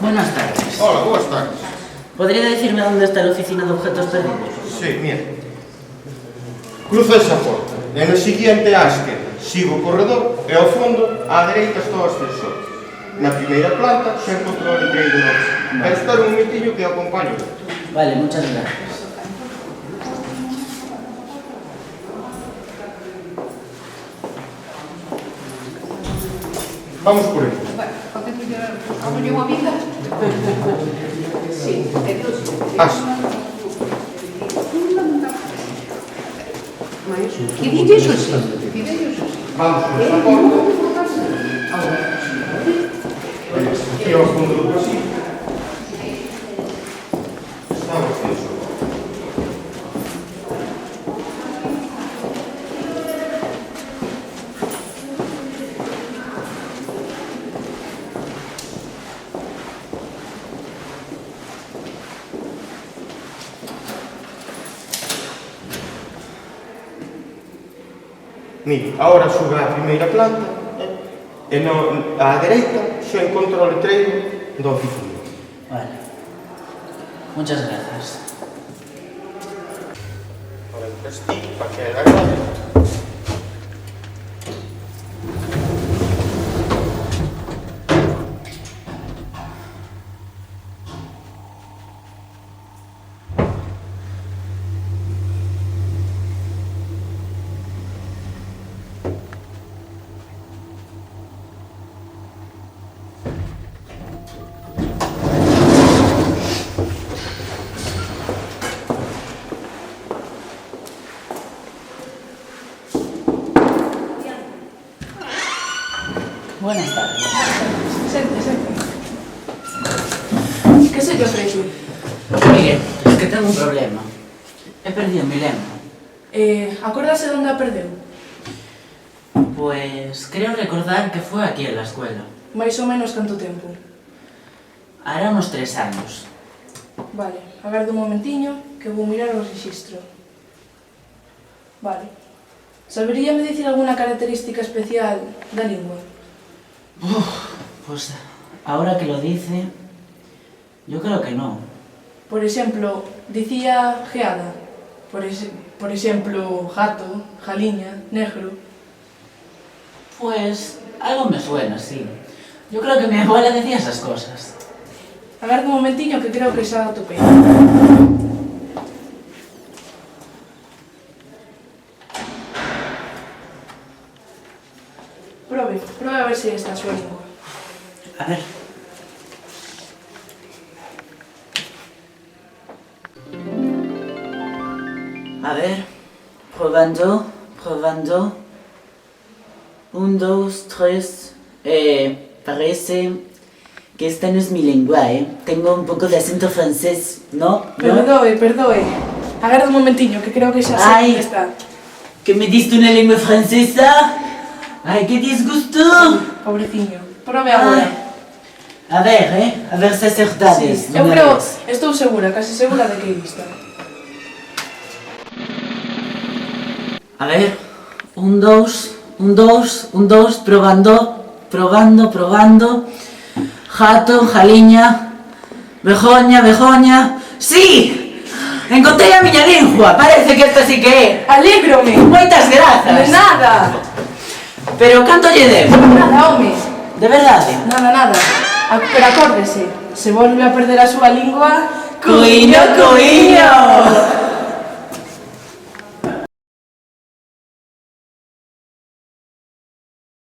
Buenas tardes. Hola, boas tardes. ¿Podría decirme dónde está la oficina de objetos perdidos? Sí, mira. Cruza esa porta. En a seguinte á esquerda, sigo o corredor e ao fondo, á dereita está o ascensor. Na primeira planta xa encontrou o letreiro noso. Pero espera un momentillo que o acompaño. Vale, muchas gracias. Vamos por aí. Vamos unha vida? Sí, é Deus. Que dite Xosé? Vamos por esa porta. Aquí ao fondo do pasillo. Está o ascensor. Mire, agora sube á primeira planta e á dereita xa encontra o letreiro da oficina. Vale. Muchas gracias. Ahora el castillo para que la grave. Buenas tardes. Sente. Que se te ofrece? Mire, es que tengo un problema. He perdido mi lengua. Acórdase onde a perdeu? Pues creo recordar que fue aquí en la escuela. Mais ou menos canto tempo? Hará unos 3 años. Vale, agardo un momentiño que vou mirar o rexistro. Vale. Saberíame dicir alguna característica especial da lingua? Pues ahora que lo dice, yo creo que no. Por exemplo, dicía geada. Por exemplo, gato, jaliña, negro. Pues algo me suena, sí. Yo creo que mi abuela decía esas cosas. Agardo un momentiño que creo que xa atopei. Probe a ver se esta a súa lingua. A ver. A ver. Probando. 1, 2, 3. Parece que esta no es mi lengua, ¿eh? Tengo un poco de acento francés, ¿no? Perdoe. Agardo un momentiño que creo que xa sei onde está. ¿Que me diste una lengua francesa? ¡Ay, qué disgusto! Pobreciño. Probe agora. A ver se acertades. Sí, eu creo, estou segura, casi segura de que é esta. A ver, 1, 2, probando. Jato, jaliña, bejoña. ¡Sí! Encontrei a miña lingua, parece que esta sí que é. Alégrome. Moitas grazas. De nada. Pero canto lle debo? Nada, home. De verdade? Nada. Pero acórdese, se volve a perder a súa lingua... Cuiño!